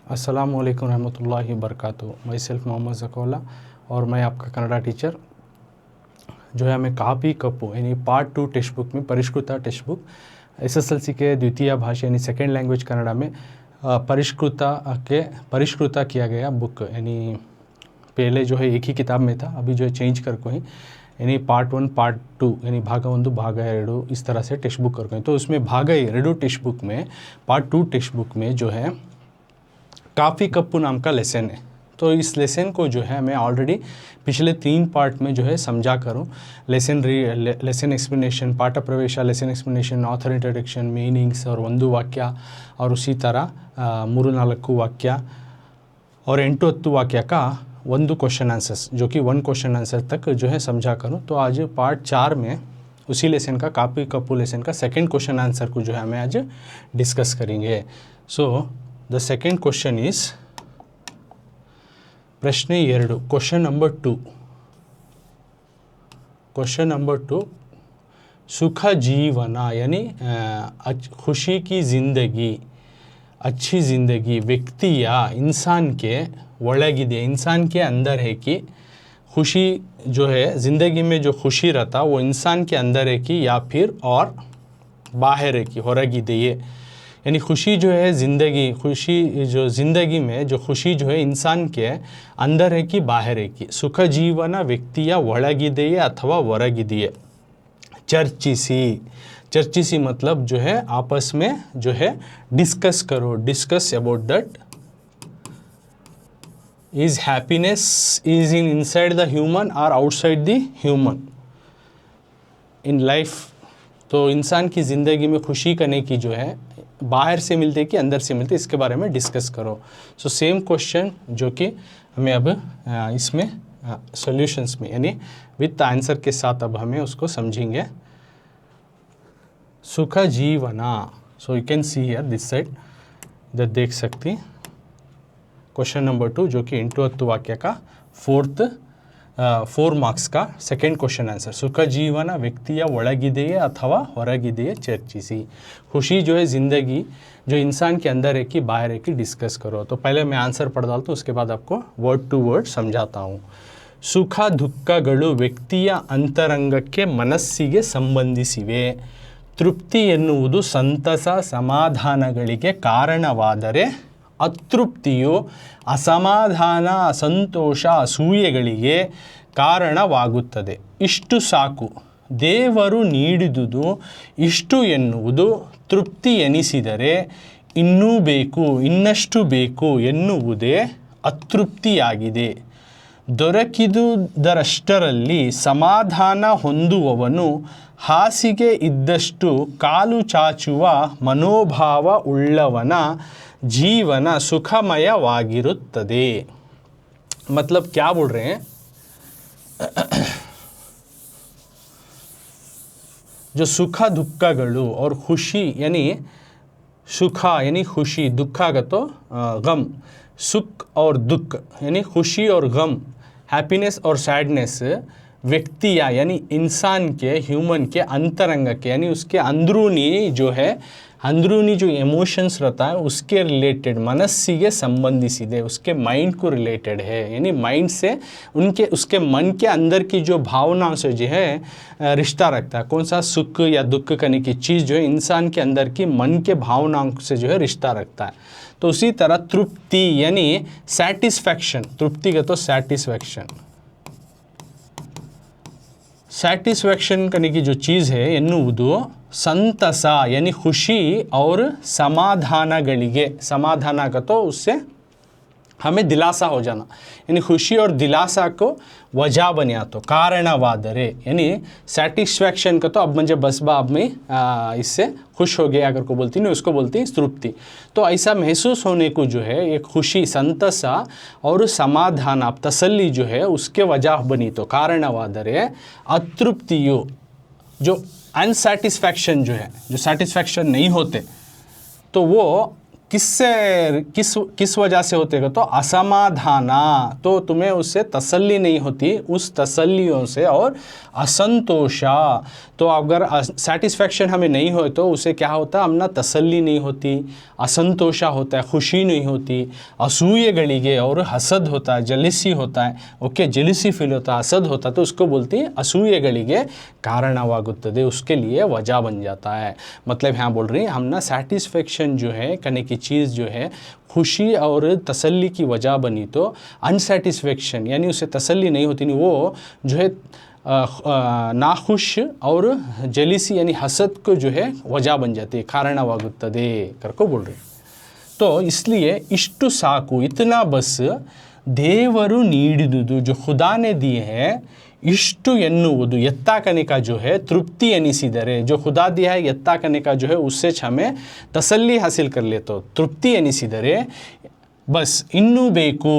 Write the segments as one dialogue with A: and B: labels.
A: अस्सलामु अलैकुम रहमतुल्लाहि वबरकातुहू। माई सेल्फ मोहम्मद ज़कोला और मैं आपका कन्नड़ा टीचर। जो है हमें कापी कप्पू यानी पार्ट 2 टेक्स्ट बुक में परिष्कृता टेक्स्ट बुक SSLC के द्वितीय भाषा यानी सेकेंड लैंग्वेज कन्नड़ा में परिष्कृता किया गया बुक। यानी पहले जो है एक ही किताब में था, अभी जो है चेंज कर को ही यानी पार्ट 1 पार्ट 2 यानी भाग 1 भाग 2 इस तरह से टेक्स्ट बुक कर को। तो उसमें भाग 2 टेक्स्ट बुक में पार्ट 2 टेक्स्ट बुक में जो है काफ़ी कप्पू नाम का लेसन है। तो इस लेसन को जो है मैं ऑलरेडी पिछले 3 पार्ट में जो है समझा करूँ। लेसन एक्सप्लेनेशन, पाठ प्रवेश, lesson explanation, author introduction, meanings और ಒಂದು वाक्य और उसी तरह 3-4 वाक्य और 8-10 वाक्य का 1 क्वेश्चन आंसर्स जो कि 1 क्वेश्चन आंसर तक जो है समझा करूँ। तो आज पार्ट 4 में उसी लेसन का काफ़ी कप्पू लेसन का सेकेंड क्वेश्चन आंसर को जो है हमें आज डिस्कस करेंगे। So the second question is प्रश्न 2 क्वेश्चन नंबर 2। क्वेश्चन नंबर 2 सुख जीवन यानी खुशी की ज़िंदगी, अच्छी ज़िंदगी व्यक्ति या इंसान के ಒಳಗಿದೆ, इंसान के अंदर है कि खुशी जो है ज़िंदगी में जो खुशी रहता वो इंसान के अंदर है कि या फिर और बाहर है कि ಹೊರಗಿದೆಯೇ। यानी खुशी जो है ज़िंदगी, खुशी जो ज़िंदगी में जो खुशी जो है इंसान के अंदर है कि बाहर है कि। सुख जीवन व्यक्तिಯ ಒಳಗಿದೆಯೇ ಅಥವಾ ಹೊರಗಿದೆಯೇ। चर्चिसी मतलब जो है आपस में जो है डिस्कस करो, discuss about that. Is happiness is in inside the human और outside the human in life. तो इंसान की ज़िंदगी में खुशी करने की जो है बाहर से मिलते कि अंदर से मिलते, इसके बारे में डिस्कस करो। सो सेम क्वेश्चन जो कि हमें अब इसमें सॉल्यूशंस में यानी विद आंसर के साथ अब हमें उसको समझेंगे। सुख जीवना, सो you can see here this side, इधर देख सकती क्वेश्चन नंबर 2 जो कि 8-10 वाक्य का 4 मार्क्स का सेकेंड क्वेश्चन आंसर। सुख जीवन व्यक्तिಯ ಒಳಗಿದೆಯೇ ಅಥವಾ ಹೊರಗಿದೆಯೇ चर्चिसी। खुशी जो है ज़िंदगी जो इंसान के अंदर है कि बाहर है कि डिस्कस करो। तो पहले मैं आंसर पढ़ डालता हूँ, उसके बाद आपको वर्ड टू वर्ड समझाता हूँ। ಸುಖ ದುಃಖಗಳು ವ್ಯಕ್ತಿಯ ಅಂತರಂಗಕ್ಕೆ ಮನಸ್ಸಿಗೆ ಸಂಬಂಧಿಸಿವೆ। ತೃಪ್ತಿ ಎನ್ನುವುದು ಸಂತಸ ಸಮಾಧಾನಗಳಿಗೆ ಕಾರಣವಾದರೆ ಅತೃಪ್ತಿಯು ಅಸಮಾಧಾನ, ಅಸಂತೋಷ, ಅಸೂಯೆಗಳಿಗೆ ಕಾರಣವಾಗುತ್ತದೆ। ಇಷ್ಟು ಸಾಕು, ದೇವರು ನೀಡಿದುದು ಇಷ್ಟು ಎನ್ನುವುದು ತೃಪ್ತಿ ಎನಿಸಿದರೆ ಇನ್ನೂ ಬೇಕು, ಇನ್ನಷ್ಟು ಬೇಕು ಎನ್ನುವುದೇ ಅತೃಪ್ತಿಯಾಗಿದೆ। ದೊರಕಿದುದರಷ್ಟರಲ್ಲಿ ಸಮಾಧಾನ ಹೊಂದುವವನು ಹಾಸಿಗೆ ಇದ್ದಷ್ಟು ಕಾಲು ಚಾಚುವ ಮನೋಭಾವ ಉಳ್ಳವನ जीवन सुखमयವಾಗಿರುತ್ತದೆ। मतलब क्या बोल रहे हैं, जो सुख दुखಗಳು और खुशी यानी सुख यानी खुशी, दुख का तो गम, सुख और दुख यानी खुशी और गम, हैप्पीनेस और सैडनेस व्यक्ति यानी इंसान के, ह्यूमन के अंतरंग के यानी उसके अंदरूनी जो है, अंदरूनी जो इमोशंस रहता है उसके रिलेटेड मनस्सिಗೆ संबंधिसिದೆ, उसके माइंड को रिलेटेड है। यानी माइंड से उनके उसके मन के अंदर की जो भावनाओं से जो है रिश्ता रखता है। कौन सा सुख या दुख करने की चीज़ जो है इंसान के अंदर की मन के भावनाओं से जो है रिश्ता रखता है। तो उसी तरह तृप्ति यानी सैटिस्फैक्शन, तृप्ति का तो सैटिस्फैक्शन, सैटिस्फैक्शन करने की जो चीज़ है ಎನ್ನುವುದು संतस यानी खुशी और समाधानಗಳಿಗೆ, समाधान का तो उससे हमें दिलासा हो जाना, यानी खुशी और दिलासा को वजह बनिया तो कारणवादरे यानी सेटिस्फैक्शन का तो अब मुझे बस अब मैं इससे खुश हो गया अगर को बोलती नहीं, उसको बोलती है तृप्ति। तो ऐसा महसूस होने को जो है एक खुशी, संतसा और समाधान, आप तसल्ली जो है उसके वजह बनी तो कारणवादरे अतृप्तियों जो अनसेटिस्फैक्शन जो है, जो सेटिस्फैक्शन नहीं होते तो वो किस वजह से होते हैं तो असमाधाना, तो तुम्हें उससे तसल्ली नहीं होती, उस तसल्लियों से, और असंतोषा तो अगर सेटिस्फैक्शन हमें नहीं हो तो उसे क्या होता है, हमना तसल्ली नहीं होती, असंतोष होता है, खुशी नहीं होती, असूयेಗಳಿಗೆ और हसद होता है, जलिसी होता है, ओके, जलिसी फील होता है, हसद होता है, तो उसको बोलती है असूयेಗಳಿಗೆ कारणवागुತ್ತದೆ, उसके लिए वजह बन जाता है। मतलब यहाँ बोल रही है हमना सेटिस्फैक्शन जो है करने की चीज़ जो है खुशी और तसल्ली की वजह बनी, तो अनसेटिस्फैक्शन यानी उसे तसल्ली नहीं होती, नहीं वो जो है नाखुश और जलिसी यानी हसद को जो है वजह बन जाती है, कारणवागुತ್ತದೆ करको बोल रही। तो इसलिए इष्टु साकु, इतना बस, देವರು ನೀಡಿದುದು, जो खुदा ने दिए हैं, इष्टु ಎನ್ನುವುದು, यत्ता करने का जो है तृप्ति एनिसिदरे, जो खुदा दिया है यत्ता करने का जो है उससे हमें तसल्ली हासिल कर ले, तो तृप्ति एनिसिदरे बस इन्नू बेकू,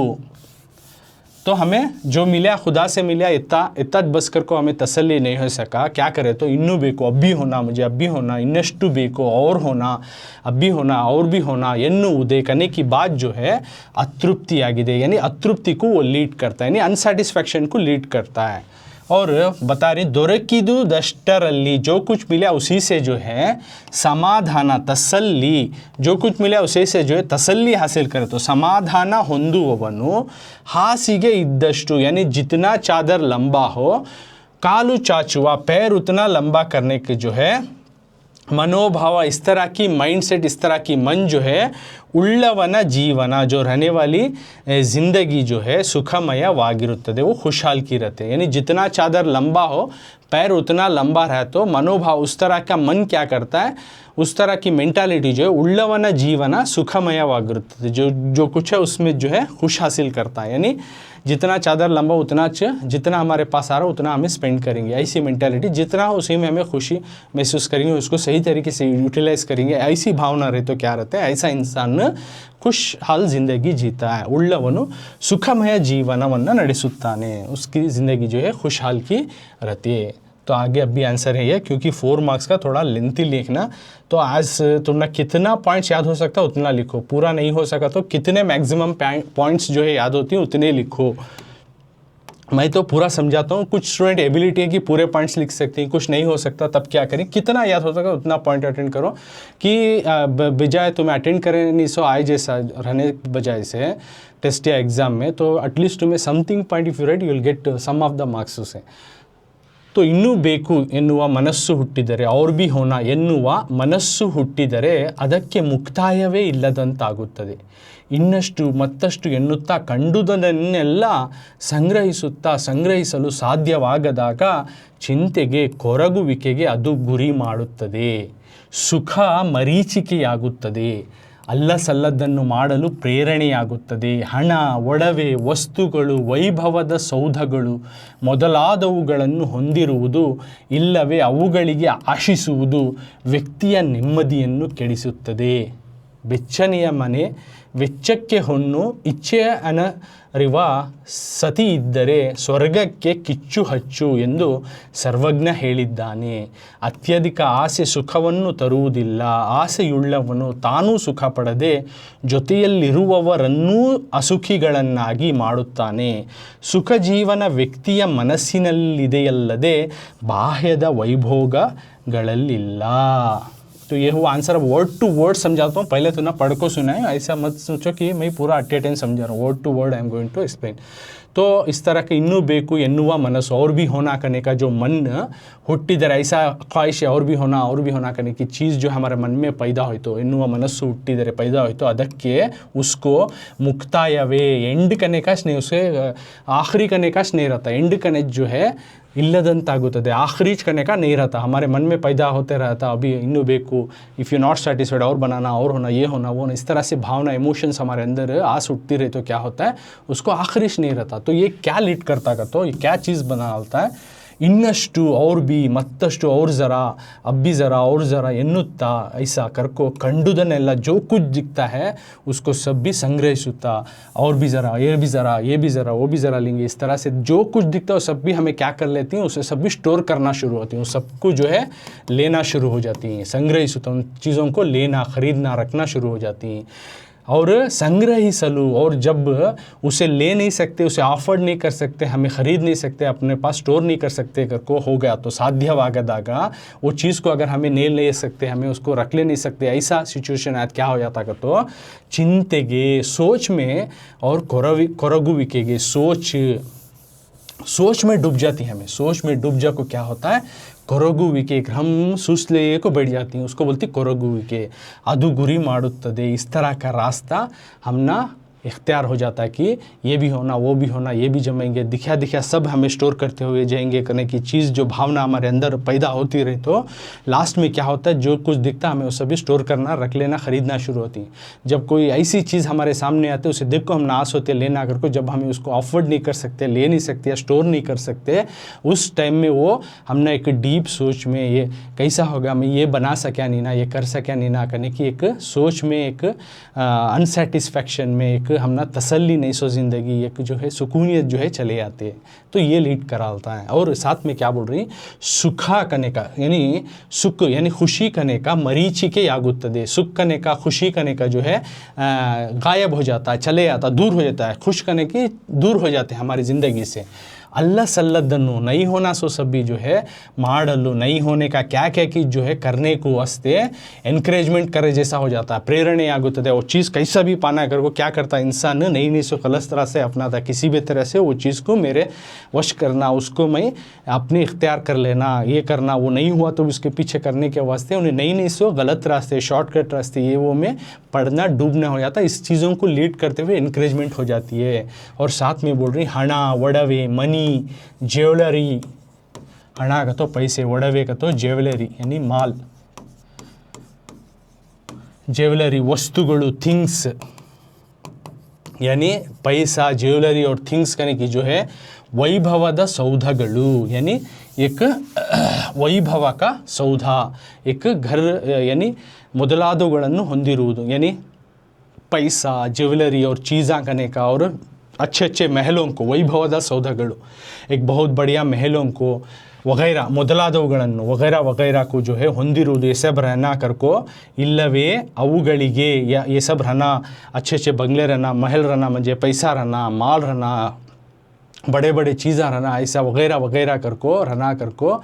A: तो हमें जो मिला खुदा से मिला इतना बस कर को हमें तसल्ली नहीं हो सका, क्या करें, तो इन्नू बेको, अब भी होना, मुझे अब भी होना, इन्नष्टु बेको, और होना, अब भी होना, और भी होना, ಎನ್ನುವುದೇ करने की बात जो है अतृप्ति आಗಿದೆ, यानी अतृप्ति को वो लीड करता है, यानी अनसेटिस्फैक्शन को लीड करता है। और बता रही ದೊರಕಿದು ದಷ್ಟರಲ್ಲಿ, जो कुछ मिला उसी से जो है समाधान, तसल्ली, जो कुछ मिला उसी से जो है तसल्ली हासिल करे, तो समाधान ಹೊಂದುವವನು हासिगे इद्दಷ್ಟು, यानी जितना चादर लंबा हो, कालू चाचुआ, पैर उतना लंबा करने के जो है मनोभाव, इस तरह की माइंडसेट, इस तरह की मन जो है उल्लवना जीवना, जो रहने वाली ज़िंदगी जो है सुखमयವಾಗಿರುತ್ತದೆ, वो खुशहाल की रहते हैं, यानी जितना चादर लंबा हो, पैर उतना लंबा रहे, तो मनोभाव, उस तरह का मन क्या करता है, उस तरह की मेंटालिटी जो है उल्लवना जीवना सुखमयವಾಗಿರುತ್ತದೆ, जो कुछ है उसमें जो है खुश हासिल करता है, यानी जितना चादर लंबा उतना जितना हमारे पास आ रहा उतना हमें स्पेंड करेंगे, ऐसी मेंटालिटी, जितना हो उसी में हमें खुशी महसूस करेंगे, उसको सही तरीके से यूटिलाइज करेंगे, ऐसी भावना रहे तो क्या रहता है, ऐसा इंसान खुशहाल ज़िंदगी जीता है, उल्लवनु सुखमय जीवनವನ್ನು ನಡೆಸುತ್ತಾನೆ, उसकी ज़िंदगी जो है खुशहाल की रहती है। तो आगे अभी आंसर है ये, क्योंकि 4 मार्क्स का थोड़ा लेंथी लिखना, तो आज तुमने कितना पॉइंट्स याद हो सकता है उतना लिखो, पूरा नहीं हो सका तो कितने मैक्सिमम पॉइंट्स जो है याद होती हैं उतने लिखो। मैं तो पूरा समझाता हूँ, कुछ स्टूडेंट एबिलिटी है कि पूरे पॉइंट्स लिख सकते हैं, कुछ नहीं हो सकता, तब क्या करें, कितना याद हो सका उतना पॉइंट अटेंड करो, कि बजाय तुम्हें अटेंड करें नहीं सो आए जैसा रहने बजाय से टेस्ट या एग्ज़ाम में, तो एटलीस्ट तुम्हें something point if you write you will get some of the marks उसे। तो ಇನ್ನೂ ಬೇಕು ಎನ್ನುವ ಮನಸ್ಸು ಹುಟ್ಟಿದರೆ, ಅವ್ರು ಬಿ ಹೋನ ಎನ್ನುವ ಮನಸ್ಸು ಹುಟ್ಟಿದರೆ ಅದಕ್ಕೆ ಮುಕ್ತಾಯವೇ ಇಲ್ಲದಂತಾಗುತ್ತದೆ, ಇನ್ನಷ್ಟು ಮತ್ತಷ್ಟು ಎನ್ನುತ್ತಾ ಕಂಡುದನ್ನೆಲ್ಲ ಸಂಗ್ರಹಿಸಲು ಸಾಧ್ಯವಾಗದಾಗ ಚಿಂತೆಗೆ, ಕೊರಗುವಿಕೆಗೆ ಅದು ಗುರಿ ಮಾಡುತ್ತದೆ, ಸುಖ ಮರೀಚಿಕೆಯಾಗುತ್ತದೆ, ಅಲ್ಲಸಲ್ಲದನ್ನು ಮಾಡಲು ಪ್ರೇರಣೆಯಾಗುತ್ತದೆ, ಹಣ, ಒಡವೆ, ವಸ್ತುಗಳು, ವೈಭವದ ಸೌಧಗಳು ಮೊದಲಾದವುಗಳನ್ನು ಹೊಂದಿರುವುದು ಇಲ್ಲವೇ ಅವುಗಳಿಗೆ ಆಶಿಸುವುದು ವ್ಯಕ್ತಿಯ ನೆಮ್ಮದಿಯನ್ನು ಕೆಡಿಸುತ್ತದೆ, ಬೆಚ್ಚನೆಯ ಮನೆ ವೆಚ್ಚಕ್ಕೆ ಹೊನ್ನು ಇಚ್ಛೆಯ ಅನರಿವ ಸತಿ ಇದ್ದರೆ ಸ್ವರ್ಗಕ್ಕೆ ಕಿಚ್ಚು ಹಚ್ಚು ಎಂದು ಸರ್ವಜ್ಞ ಹೇಳಿದ್ದಾನೆ, ಅತ್ಯಧಿಕ ಆಸೆ ಸುಖವನ್ನು ತರುವುದಿಲ್ಲ, ಆಸೆಯುಳ್ಳವನು ತಾನೂ ಸುಖ ಪಡದೆ ಜೊತೆಯಲ್ಲಿರುವವರನ್ನೂ ಅಸುಖಿಗಳನ್ನಾಗಿ ಮಾಡುತ್ತಾನೆ, ಸುಖ ಜೀವನ ವ್ಯಕ್ತಿಯ ಮನಸ್ಸಿನಲ್ಲಿದೆಯಲ್ಲದೆ ಬಾಹ್ಯದ वैभोगಗಳಲ್ಲಿಲ್ಲ। तो ये हुआ आंसर, वर्ड टू वर्ड समझाता हूँ, पहले तो ना पढ़ को सुना है, ऐसा मत सोचो कि मैं पूरा अटेटेन समझा रहा हूँ, word to word I am going to explain. तो इस तरह के ಇನ್ನೂ ಬೇಕು ಎನ್ನುವ ಮನಸ್ಸು, और भी होना करने का जो मन ಹುಟ್ಟಿದರೆ, ऐसा ख्वाहिश और भी होना करने की चीज़ जो हमारे मन में पैदा हुई, तो ಎನ್ನುವ ಮನಸ್ಸು ಹುಟ್ಟಿದರೆ पैदा हुई, तो ಅದಕ್ಕೆ उसको मुक्तायवे, एंड करने का स्नेह, उसे आखिरी करने का स्नेह रहता है, एंड करने जो है इल्लदंतागुತ್ತದೆ, आखिरी करने का नहीं रहता, हमारे मन में पैदा होते रहता, अभी ಇನ್ನೂ ಬೇಕು, इफ़ यू नॉट सेटिस्फाइड, और बनाना, और होना, ये होना, वो होना, इस तरह से भावना, इमोशंस हमारे अंदर आस उठती रहे, तो क्या होता है, उसको आखिरी नहीं रहता। तो ये क्या लीड करता का, तो ये क्या चीज़ बनाता है, ಇನ್ನಷ್ಟು और भी ಮತ್ತಷ್ಟು और ज़रा अब भी ज़रा और ज़रा ಎನ್ನುತ್ತಾ ऐसा करको कंडुदनेಲ್ಲ जो कुछ दिखता है उसको सब भी संग्रहिಸುತ್ತಾ, और भी ज़रा, ये भी ज़रा, ये भी ज़रा, वो भी ज़रा लेंगे, इस तरह से जो कुछ दिखता है सब भी हमें क्या कर लेती हैं, उसे सब भी स्टोर करना शुरू होती हैं, सबको जो है लेना शुरू हो जाती हैं, संग्रहिಸುತ್ತಾ, उन चीज़ों को लेना, ख़रीदना, रखना शुरू हो जाती हैं। और संग्रहिसलु, और जब उसे ले नहीं सकते, उसे अफोर्ड नहीं कर सकते, हमें ख़रीद नहीं सकते, अपने पास स्टोर नहीं कर सकते अगर को हो गया तो साध्यवागदाग वो चीज़ को अगर हमें ले नहीं सकते, हमें उसको रख ले नहीं सकते, ऐसा सिचुएशन आया क्या हो जाता का तो चिंतेगे, सोच में और कोरगुविकेगे, सोच में डूब जाती है हमें, सोच में डूब जा को क्या होता है कोरगुविके, हम सुसले को बैठ जाती हैं, उसको बोलती कोरगुविके, अदु गुरी माडुत्तदे, इस तरह का रास्ता हम ना इख्तियार हो जाता है कि ये भी होना वो भी होना, ये भी जमेंगे, दिखा सब हमें स्टोर करते हुए जाएंगे करने की चीज़, जो भावना हमारे अंदर पैदा होती रही तो लास्ट में क्या होता है, जो कुछ दिखता है हमें वो सभी स्टोर करना, रख लेना, ख़रीदना शुरू होती है। जब कोई ऐसी चीज़ हमारे सामने आती है उसे देख को हम नाश होते लेना अगर को, जब हमें उसको अफोर्ड नहीं कर सकते, ले नहीं सकते या स्टोर नहीं कर सकते, उस टाइम में वो हमने एक डीप सोच में ये कैसा होगा, मैं ये बना सका नहीं ना, ये कर सका नहीं ना करने की एक सोच में, एक अनसेटिस्फैक्शन में, एक हम ना तसल्ली नहीं सो ज़िंदगी, एक जो है सुकूनियत जो है चले आते हैं, तो ये लीड कराता है। और साथ में क्या बोल रही, सुखा करने का यानी सुख यानी खुशी करने का, मरीची के यागुत्तदे, सुख करने का, खुशी करने का जो है गायब हो जाता है, चले आता, दूर हो जाता है, खुश करने की दूर हो जाते हैं हमारी ज़िंदगी से। अल्लाह सल्लदन्नु, नहीं होना सो सभी जो है माडल्लु, नहीं होने का क्या क्या की जो है करने को वास्ते एनकरेजमेंट करे जैसा हो जाता है, प्रेरणे आगुत्तदे, वो चीज़ कैसा भी पाना अगर वो क्या करता है इंसान नहीं सो गलत तरह से अपनाता, किसी भी तरह से वो चीज़ को मेरे वश करना, उसको मैं अपने इख्तियार कर लेना, ये करना, वो नहीं हुआ तो उसके पीछे करने के वास्ते उन्हें नहीं सो गलत रास्ते, शॉर्टकट रास्ते, ये वो में पढ़ना डूबना हो जाता है। इस चीज़ों को लीड करते हुए इनक्रेजमेंट हो जाती है। और साथ में बोल रही हणा वड़वे मनी ज्वेलरी, हणा का तो पैसे, वड़वे का तो ज्वेलरी यानी माल, ज्वेलरी वस्तुगळु थिंग्स, यानी पैसा ज्वेलरी और थिंग्स करने की जो है वैभवद सौधगळु, यानी एक वैभव का सौध, एक घर यानी ಮೊದಲಾದವುಗಳನ್ನು ಹೊಂದಿರುವುದು, यानी पैसा ज्वेलरी और चीज़ा करने का, और अच्छे अच्छे महलों को, वैभवದ सौधಗಳು, एक बहुत बढ़िया महलों को वगैरह ಮೊದಲಾದವುಗಳನ್ನು वगैरह वगैरह को जो है ಹೊಂದಿರುವುದು, ये सब रहना कर को, इल्लवे अवुಗಳಿಗೆ, या ये सब रहना, अच्छे अच्छे बंगले रहना, महल रहना, म्हणजे पैसा रहना, माल रहना, बड़े बड़े चीज़ा रहना, ऐसा वगैरह वगैरह कर को रहना कर को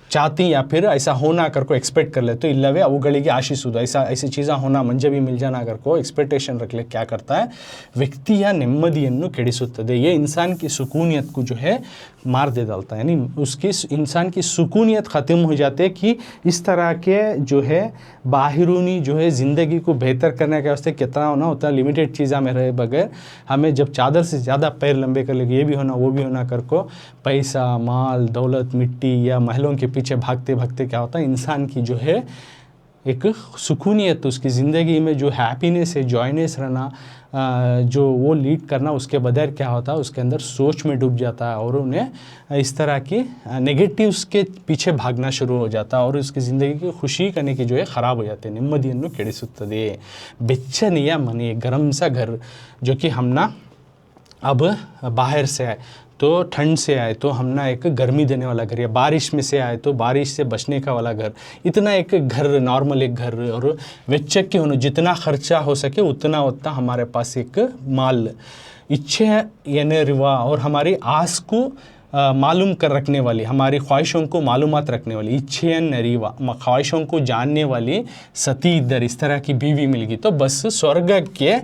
A: चाहती या फिर ऐसा होना कर को एक्सपेक्ट कर ले, तो इल्लवे अवुಗಳಿಗೆ आशिसुವುದು, ऐसा ऐसी चीज़ा होना मंजे भी मिल जाना कर को एक्सपेक्टेशन रख ले, क्या करता है व्यक्ति या नेम्मदिಯನ್ನು ಕೆಡಿಸುತ್ತದೆ, ये इंसान की सुकूनियत को जो है मार दे डालता है, यानी उसकी इंसान की सुकूनियत ख़त्म हो जाती है कि इस तरह के जो है बाहरूनी जो है ज़िंदगी को बेहतर करने के वास्ते कितना होना उतना लिमिटेड चीज़ा में रहे बगैर, हमें जब चादर से ज़्यादा पैर लंबे कर लेंगे, ये भी होना वो भी होना कर को, पैसा माल दौलत मिट्टी या महलों के पीछे भागते भागते क्या होता है इंसान की जो है एक सुकूनियत, उसकी ज़िंदगी में जो हैप्पीनेस है, जॉयनेस रहना, जो वो लीड करना, उसके बगैर क्या होता है उसके अंदर सोच में डूब जाता है और उन्हें इस तरह की नेगेटिव्स के पीछे भागना शुरू हो जाता है और उसकी ज़िंदगी की खुशी करने की जो है ख़राब हो जाते हैं। ನೆಮ್ಮದಿಯನ್ನು ಕೆಡಿಸುತ್ತದೆ, ಬೆಚ್ಚನೆಯ ಮನೆ, गरम सा घर, जो कि हम ना अब बाहर से आए तो ठंड से आए तो हम ना एक गर्मी देने वाला घर, या बारिश में से आए तो बारिश से बचने का वाला घर, इतना एक घर नॉर्मल एक घर, और वेच्चक के होना जितना खर्चा हो सके उतना हमारे पास एक माल, इच्छे यानी रिवा, और हमारी आस को मालूम कर रखने वाली, हमारी ख्वाहिशों को मालूमात रखने वाली, इच्छेयन नरीवा, ख्वाहिशों को जानने वाली सती इधर, इस तरह की बीवी मिल गई तो बस स्वर्ग के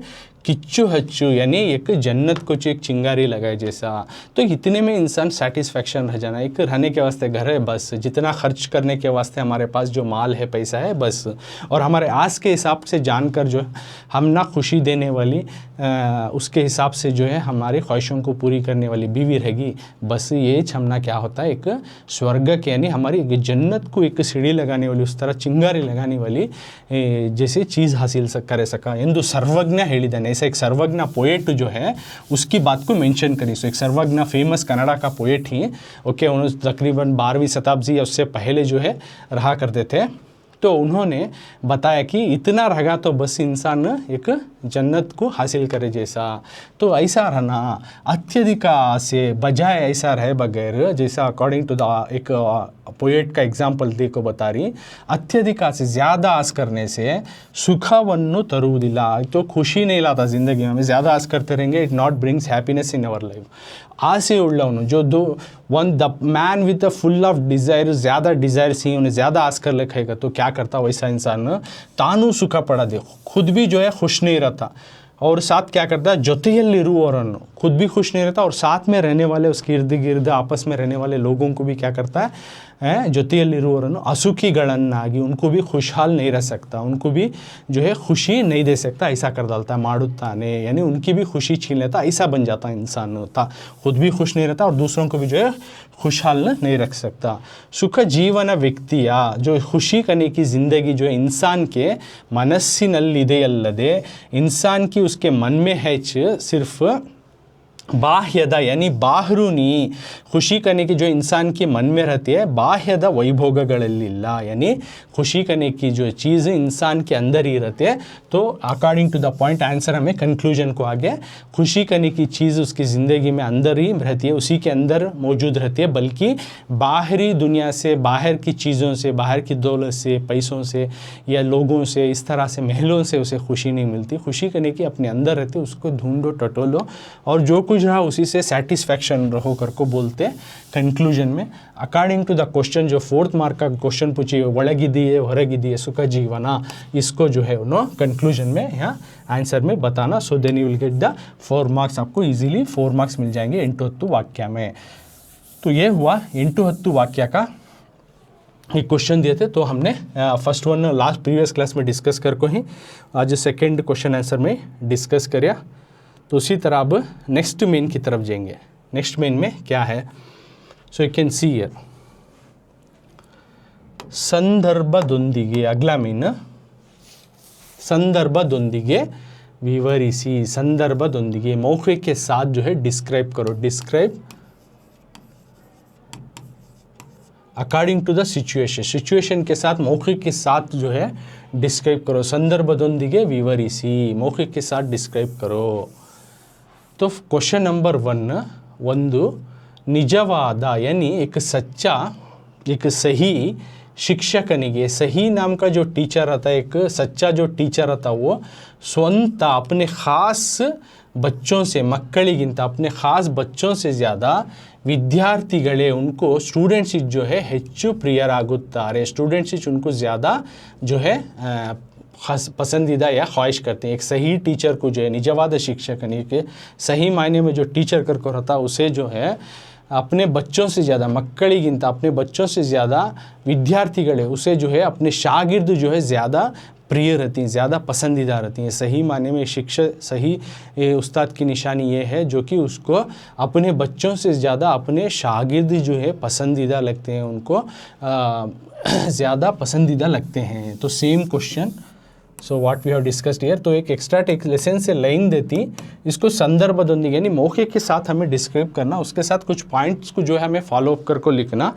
A: किच्चू हच्चू, यानी एक जन्नत को एक चिंगारी लगाए जैसा, तो इतने में इंसान सेटिस्फेक्शन रह जाना, एक रहने के वास्ते घर है बस, जितना खर्च करने के वास्ते हमारे पास जो माल है पैसा है बस, और हमारे आस के हिसाब से जानकर जो हम ना खुशी देने वाली उसके हिसाब से जो है हमारी ख्वाहिशों को पूरी करने वाली बीवी रहेगी बस, ये हमना क्या होता है एक स्वर्ग के यानी हमारी जन्नत को एक सीढ़ी लगाने वाली, उस तरह चिंगारी लगाने वाली जैसे चीज़ हासिल करे सका ಎಂದು सर्वज्ञ ಹೇಳಿದ್ದಾನೆ। ऐसा एक सर्वज्ञ पोएट जो है उसकी बात को मेंशन करी, सो एक सर्वज्ञ फेमस कनाडा का पोएट ही, ओके, उन्होंने तकरीबन 12वीं शताब्दी या उससे पहले जो है रहा करते थे, तो उन्होंने बताया कि इतना रहा तो बस इंसान एक जन्नत को हासिल करे जैसा। तो ऐसा रहना, अत्यधिक से बजाय ऐसा रहे बगैर, जैसा अकॉर्डिंग टू द एक पोएट का एग्जाम्पल देखो बता रही, अत्यधिक से ज़्यादा आस करने से सुखವನ್ನು ತರುವುದಿಲ್ಲ, तो खुशी नहीं लाता ज़िंदगी में। ज़्यादा आस करते रहेंगे, it not brings happiness in our life. आसे उಳ್ಳवनु जो the man with the full of desire, ज़्यादा डिज़ायर सी उन्हें ज़्यादा आस कर लेगा तो क्या करता वैसा इंसान तानू सुख पड़ा दे, खुद भी जो है खुश नहीं रहता, और साथ क्या करता है ಜೊತೆಯಲ್ಲಿರುವವರನ್ನು, खुद भी खुश नहीं रहता और साथ में रहने वाले उसके इर्द गिर्द आपस में रहने वाले लोगों को भी क्या करता है ಜೊತೆಯಲ್ಲಿರುವವರನ್ನು असुखिಗಳನ್ನಾಗಿ, उनको भी खुशहाल नहीं रह सकता, उनको भी जो है खुशी नहीं दे सकता, ऐसा कर डालता है मारुताने, यानी उनकी भी खुशी छीन लेता, ऐसा बन जाता इंसान होता, खुद भी खुश नहीं रहता और दूसरों को भी जो है खुशहाल नहीं रख सकता। सुख जीवन व्यक्तिಯ जो खुशी करने की ज़िंदगी जो है इंसान के मनस्सिनಲ್ಲಿದೆಯಲ್ಲದೆ, इंसान की उसके मन में है सिर्फ बाह्यदा, यानी बाहरूनी, खुशी करने की जो इंसान के मन में रहती है बाह्यद वैभोगಗಳಲ್ಲಿಲ್ಲ, यानी खुशी करने की जो चीज़ इंसान के अंदर ही रहती है। तो according to the point answer हमें कंक्लूजन को आ गया, खुशी करने की चीज़ उसकी ज़िंदगी में अंदर ही रहती है, उसी के अंदर मौजूद रहती है, बल्कि बाहरी दुनिया से, बाहर की चीज़ों से, बाहर की दौलत से, पैसों से या लोगों से, इस तरह से महलों से उसे खुशी नहीं मिलती। खुशी करने की अपने अंदर रहती है, उसको ढूंढो टटोलो और जो कुछ रहा उसी से सेटिस्फैक्शन रहो कर को बोलते हैं कंक्लूजन में। अकॉर्डिंग टू द क्वेश्चन जो 4th मार्क का क्वेश्चन पूछिए, ಒಳಗಿದೆಯೇ ಹೊರಗಿದೆಯೇ ಸುಖ ಜೀವನ, इसको जो है उन्होंने कंक्लूजन में यहाँ आंसर में बताना। So then you will get the 4 marks, आपको इजीली 4 मार्क्स मिल जाएंगे 8 वाक्य में। तो ये हुआ 8 वाक्य का एक क्वेश्चन दिए थे, तो हमने first one last previous class में डिस्कस कर को ही आज सेकेंड क्वेश्चन आंसर में डिस्कस करिया। तो उसी तरह अब नेक्स्ट मेन की तरफ जाएंगे। नेक्स्ट मेन में क्या है, so you can see here संदर्भदೊಂದಿಗೆ, अगला मेन संदर्भदೊಂದಿಗೆ विवरिसी, संदर्भदೊಂದಿಗೆ मौखिक के साथ जो है डिस्क्राइब करो, describe according to the situation, situation के साथ मौखिक के साथ जो है डिस्क्राइब करो। संदर्भदೊಂದಿಗೆ विवरिसी, मौखिक के साथ डिस्क्राइब करो। तो क्वेश्चन नंबर 1, ಒಂದು निजवाद, यानी एक सच्चा, एक सही शिक्षकनिगे, सही नाम का जो टीचर रहता है, एक सच्चा जो टीचर रहता है वो स्ವಂತ अपने ख़ास बच्चों से, ಮಕ್ಕಳಿಗಿಂತ अपने ख़ास बच्चों से ज़्यादा ವಿದ್ಯಾರ್ಥಿಗಳೇ, उनको स्टूडेंट्स जो है ಹೆಚ್ಚು ಪ್ರಿಯರಾಗುತ್ತಾರೆ, स्टूडेंट्स उनको ज़्यादा जो है पसंदीदा या ख्वाहिश करते हैं। एक सही टीचर को जो है निजवाद शिक्षक, यानी कि सही मायने में जो टीचर कर को रहता है उसे जो है अपने बच्चों से ज़्यादा, मಕ್ಕಳಿಗಿಂತ अपने बच्चों से ज़्यादा विद्यार्थीगळे, उसे जो है अपने शागिर्द जो है ज़्यादा प्रिय रहती हैं, ज़्यादा पसंदीदा रहती हैं। सही माने में शिक्षक, सही उस्ताद की निशानी ये है जो कि उसको अपने बच्चों से ज़्यादा अपने शागिर्द जो है पसंदीदा लगते हैं, उनको ज़्यादा पसंदीदा लगते हैं। तो same question, so what we have discussed here, तो एक एक्स्ट्रा टेक लेसन से लाइन देती, इसको संदर्भदೊಂದಿಗೆ यानी मौखिक के साथ हमें डिस्क्राइब करना, उसके साथ कुछ पॉइंट्स को जो है हमें फॉलो अप कर को लिखना।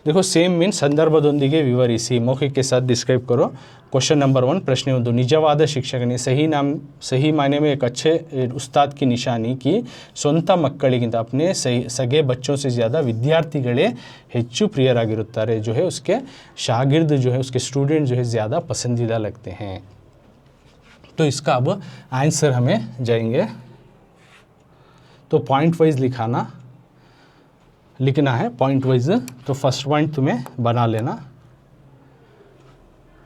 A: देखो सेम मीन संदर्भदೊಂದಿಗೆ विवरिಸಿ, मौखिक के साथ डिस्क्राइब करो। क्वेश्चन नंबर 1 प्रश्न 1, निजवाद शिक्षक, यानी सही नाम, सही मायने में एक अच्छे उस्ताद की निशानी की ಸ್ವಂತ ಮಕ್ಕಳಿಗಿಂತ अपने सही सगे बच्चों से ज़्यादा ವಿದ್ಯಾರ್ಥಿಗಳೇ ಹೆಚ್ಚು ಪ್ರಿಯರಾಗಿರುತ್ತಾರೆ, जो है उसके शागिर्द जो है, उसके स्टूडेंट जो है ज़्यादा पसंदीदा लगते हैं। तो इसका अब आंसर हमें जाएंगे, तो पॉइंट वाइज लिखना है पॉइंट वाइज। तो फर्स्ट पॉइंट तुम्हें बना लेना।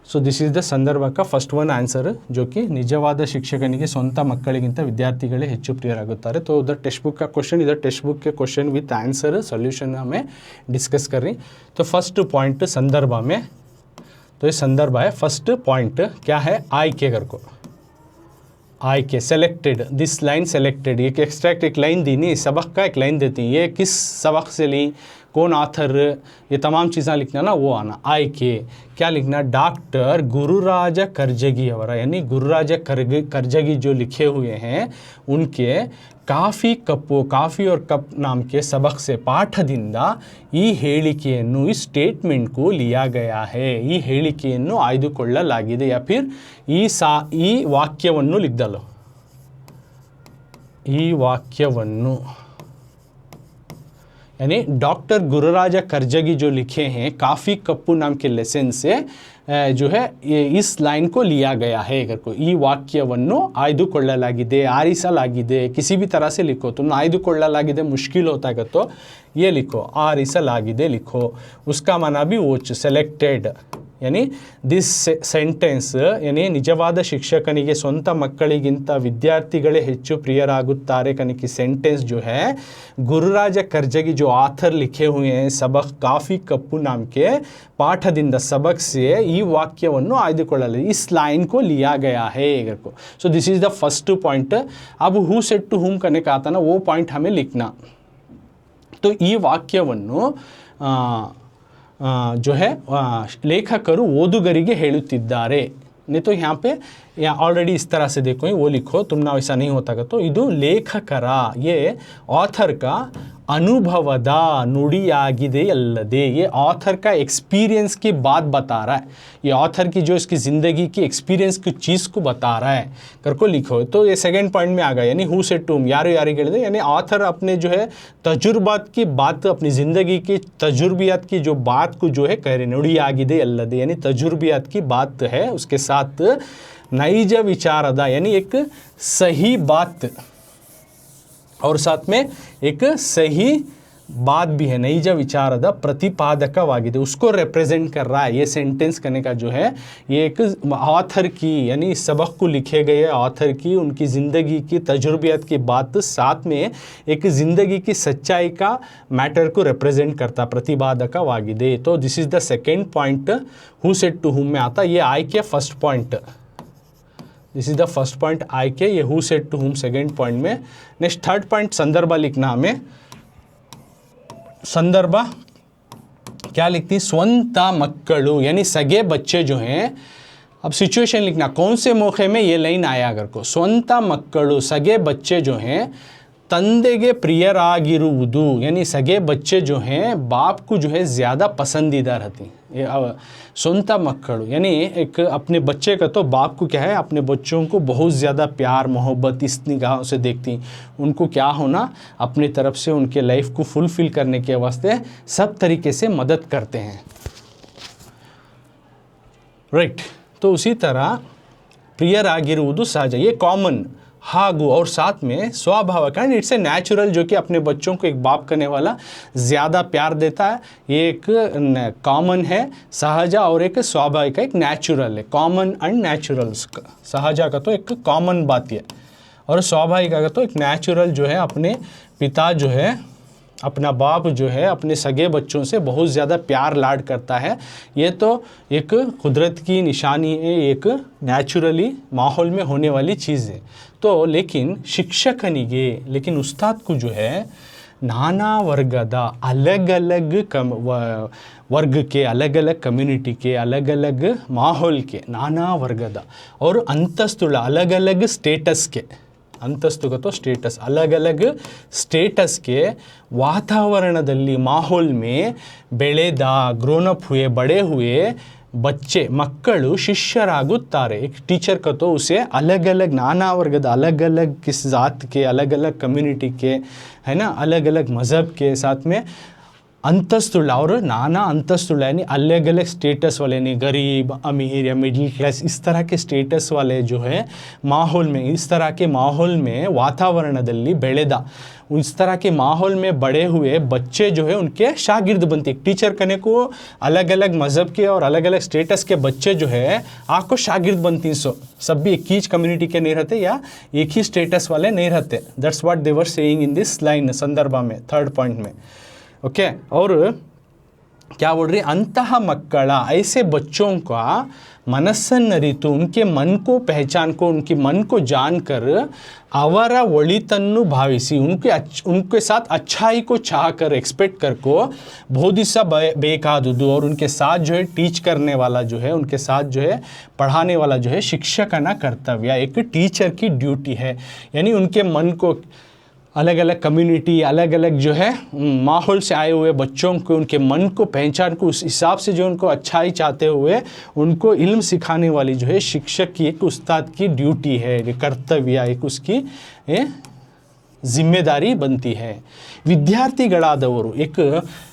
A: सो दिस इज़ द संदर्भ का फर्स्ट वन आंसर, जो कि ನಿಜವಾದ ಶಿಕ್ಷಕನಿಗೆ ಸ್ವಂತ ಮಕ್ಕಳಿಗಿಂತ ವಿದ್ಯಾರ್ಥಿಗಳೇ ಹೆಚ್ಚು ಪ್ರಿಯರಾಗುತ್ತಾರೆ। तो उधर टेक्स्ट बुक का क्वेश्चन, इधर टेक्स्ट बुक के क्वेश्चन विथ आंसर सॉल्यूशन हमें डिस्कस कर रही। तो फर्स्ट पॉइंट संदर्भ में, तो ये संदर्भ है। फर्स्ट पॉइंट क्या है, आई के घर को, आई के सेलेक्टेड, दिस लाइन सेलेक्टेड, एक एक्सट्रैक्ट, एक लाइन दी नहीं, सबक का एक लाइन देती है, ये किस सबक से ली, कौन ऑथर, ये तमाम चीज़ें लिखना ना, वो आना। आयके क्या लिखना, डॉक्टर गुरुराजा करजगी ಅವರ, यानी गुरुराजा करजगी जो लिखे हुए हैं उनके ಕಾಫಿ ಕಪ್ಪು, ಕಾಫಿ और कप नाम के सबक से ಪಾಠದಿಂದ ಈ ಹೇಳಿಕೆಯನ್ನು, ಈ ಸ್ಟೇಟ್ಮೆಂಟ್ಗೂ लिया गया है, ಈ ಹೇಳಿಕೆಯನ್ನು ಆಯ್ದುಕೊಳ್ಳಲಾಗಿದೆ, या फिर ಈ ವಾಕ್ಯವನ್ನು लिखदलो, ಈ ವಾಕ್ಯವನ್ನು, यानी डॉक्टर गुरुराजा करजगी जो लिखे हैं काफ़ी कप्पू नाम के लेसन से जो है ये इस लाइन को लिया गया है। अगर को ಈ ವಾಕ್ಯವನ್ನು ಆಯ್ದುಕೊಳ್ಳಲಾಗಿದೆ, ಆರಿಸಲಾಗಿದೆ, किसी भी तरह से लिखो, तुम ಆಯ್ದುಕೊಳ್ಳಲಾಗಿದೆ मुश्किल होता है तो ये लिखो, ಆರಿಸಲಾಗಿದೆ लिखो, उसका माना भी वो सेलेक्टेड, यानी ದಿಸ್ ಸೆಂಟೆನ್ಸ್, यानी ನಿಜವಾದ ಶಿಕ್ಷಕನಿಗೆ ಸ್ವಂತ ಮಕ್ಕಳಿಗಿಂತ ವಿದ್ಯಾರ್ಥಿಗಳೇ ಹೆಚ್ಚು ಪ್ರಿಯರಾಗುತ್ತಾರೆ ಕನಿಕೆ ಸೆಂಟೆನ್ಸ್ जो है गुरुराजा करजगी जो ऑथर लिखे हुए हैं सबक काफ़ी कप्पू नाम के पाठದಿಂದ सबक से ಈ ವಾಕ್ಯವನ್ನು ಆಯ್ದುಕೊಳ್ಳಲಾಗಿದೆ, इस लाइन को लिया गया है अगर को। सो this is the first point. अब हु सेड टू हुम करने का आता ना, वो पॉइंट हमें लिखना। तो ಈ ವಾಕ್ಯವನ್ನು जो है लेखकರು ಓದುಗರಿಗೆ ಹೇಳುತ್ತಿದ್ದಾರೆ, नहीं तो यहाँ पे या ऑलरेडी इस तरह से देखो वो लिखो, तुम ना ऐसा नहीं होता तो ಇದು ಲೇಖಕರ, ये ऑथर का अनुभवದ ನುಡಿಯಾಗಿದೆ ಅಲ್ಲದೆ, ये ऑथर का एक्सपीरियंस की बात बता रहा है, ये ऑथर की जो इसकी ज़िंदगी की एक्सपीरियंस की चीज़ को बता रहा है कर को लिखो। तो ये सेकंड पॉइंट में आ गया, यानी हु सेड टू हुम, यारो यारी कहते, यानी ऑथर अपने जो है तजुर्बात की बात, अपनी ज़िंदगी की तजुर्बियात की जो बात को जो है कह रहे, ನುಡಿಯಾಗಿದೆ ಅಲ್ಲದೆ, यानी तजुर्बियात की बात है, उसके साथ नैज विचारदा, यानी एक सही बात, और साथ में एक सही बात भी है, नैज विचारद प्रतिपादकवाಗಿದೆ, उसको रिप्रेजेंट कर रहा है। ये सेंटेंस करने का जो है ये एक ऑथर की, यानी सबक को लिखे गए ऑथर की, उनकी ज़िंदगी की तजुर्बियत की बात, साथ में एक ज़िंदगी की सच्चाई का मैटर को रिप्रेजेंट करता, प्रतिपादकवाಗಿದೆ। तो this is the second point who said to whom में आता। ये आई के first point, this is the first point आई के, ये who said to whom second point में। नेक्स्ट थर्ड पॉइंट संदर्भ लिखना हमें, संदर्भ क्या लिखती, स्ವಂತ मक्कड़ू, यानी सगे बच्चे जो हैं। अब सिचुएशन लिखना, कौन से मौके में ये लाइन आया अगर को, ಸ್ವಂತ मक्कड़ू सगे बच्चे जो हैं ತಂದೆಗೆ ಪ್ರಿಯರಾಗಿರುವುದು, यानी सगे बच्चे जो हैं बाप को जो है ज़्यादा पसंदीदा रहती हैं। स्ವಂತ मक्कड़ू यानी एक अपने बच्चे का, तो बाप को क्या है, अपने बच्चों को बहुत ज़्यादा प्यार मोहब्बत इस निगाहों से देखती, उनको क्या होना, अपनी तरफ से उनके लाइफ को फुलफ़िल करने के वास्ते सब तरीके से मदद करते हैं, राइट। तो उसी तरह प्रियरागिरुವುದು सहज, ये कॉमन ಹಾಗೂ, और साथ में स्वाभाविक, इट्स ए नेचुरल, जो कि अपने बच्चों को एक बाप करने वाला ज़्यादा प्यार देता है, ये एक कॉमन है, सहजा और एक स्वाभाविक है, एक नेचुरल है, कॉमन एंड नेचुरल। सहजा का तो एक कॉमन बात है, और स्वाभाविक का तो एक नेचुरल जो है, अपने पिता जो है, अपना बाप जो है अपने सगे बच्चों से बहुत ज़्यादा प्यार लाड करता है, ये तो एक कुदरत की निशानी है, एक नेचुरली माहौल में होने वाली चीज़ है। तो लेकिन शिक्षकनिगे, लेकिन उस्ताद को जो है नाना वर्गद, अलग अलग वर्ग के, अलग अलग कम्युनिटी के, अलग अलग माहौल के, नाना वर्गद और अंतस्तुಳ, अलग अलग स्टेटस के, अंतस्तु का तो स्टेटस, अलग अलग स्टेटस के वातावरणದಲ್ಲಿ माहौल में ಬೆಳೆದ, ग्रोनअप हुए, बड़े हुए बच्चे मक्कड़ू शिष्यरागुत्तारे। एक टीचर का तो उसे अलग अलग नाना वर्गद, अलग अलग किस जात के, अलग अलग कम्युनिटी के, है ना, अलग अलग मज़हब के, साथ में अंतस्तुला और नाना अंतस्तुला, यानी अलग अलग स्टेटस वाले, यानी गरीब अमीर या मिडिल क्लास, इस तरह के स्टेटस वाले जो है माहौल में, इस तरह के माहौल में वातावरणದಲ್ಲಿ ಬೆಳೆದ, इस तरह के माहौल में बड़े हुए बच्चे जो है उनके शागिर्द बनते। एक टीचर करने को अलग अलग मज़हब के और अलग अलग स्टेटस के बच्चे जो है आपको शागिर्द बनती, सब भी एक ही कम्युनिटी के नहीं रहते या एक ही स्टेटस वाले नहीं रहते। That's what they were saying in this line, संदर्भ में थर्ड पॉइंट में, ओके। और क्या बोल रही है, अंतः मक्कला, ऐसे बच्चों का मनस्सन्नरितु, उनके मन को पहचान को, उनके मन को जानकर, ಅವರ ಒಳಿತನ್ನು ಭಾವಿಸಿ, उनके साथ अच्छाई को चाह कर, एक्सपेक्ट कर को ಬೋಧಿಸ ಬೇಕಾದುದು, और उनके साथ जो है टीच करने वाला जो है, उनके साथ जो है पढ़ाने वाला जो है शिक्षकना कर्तव्य, एक टीचर की ड्यूटी है। यानी उनके मन को, अलग अलग कम्युनिटी, अलग अलग जो है माहौल से आए हुए बच्चों को, उनके मन को पहचान को, उस हिसाब से जो उनको अच्छाई चाहते हुए उनको इल्म सिखाने वाली जो है शिक्षक की, एक उस्ताद की ड्यूटी है, कर्तव्य, एक उसकी जिम्मेदारी बनती है। विद्यार्थीಗಳಾದವರು, एक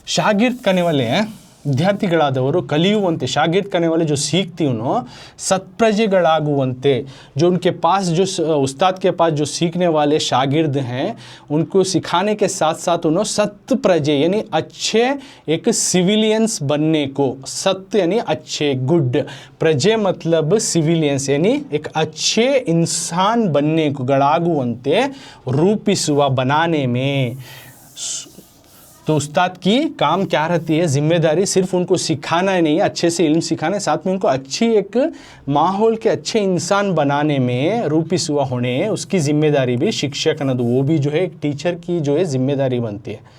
A: शागिर्द करने वाले हैं, विद्याರ್ಥीಗಳಾದವರು कलियुವಂತೆ, शागिर्द करने वाले जो सीखती उन्हों सत्प्रजेಗಳಾಗುವಂತೆ, जो उनके पास, जो उस्ताद के पास जो सीखने वाले शागिर्द हैं, उनको सिखाने के साथ साथ उन्होंने सत्प्रजे यानी अच्छे एक सिविलियंस बनने को, सत्य यानी अच्छे, गुड, प्रजे मतलब सिविलियंस यानी एक अच्छे इंसान बनने को, गड़ागुವಂತೆ रूपिಸುವ, बनाने में। तो उस्ताद की काम क्या रहती है, जिम्मेदारी सिर्फ उनको सिखाना ही नहीं, अच्छे से इल्म सिखाना, साथ में उनको अच्छी एक माहौल के अच्छे इंसान बनाने में, रूपिಸುವ होने, उसकी जिम्मेदारी भी शिक्षक न, वो भी जो है एक टीचर की जो है जिम्मेदारी बनती है।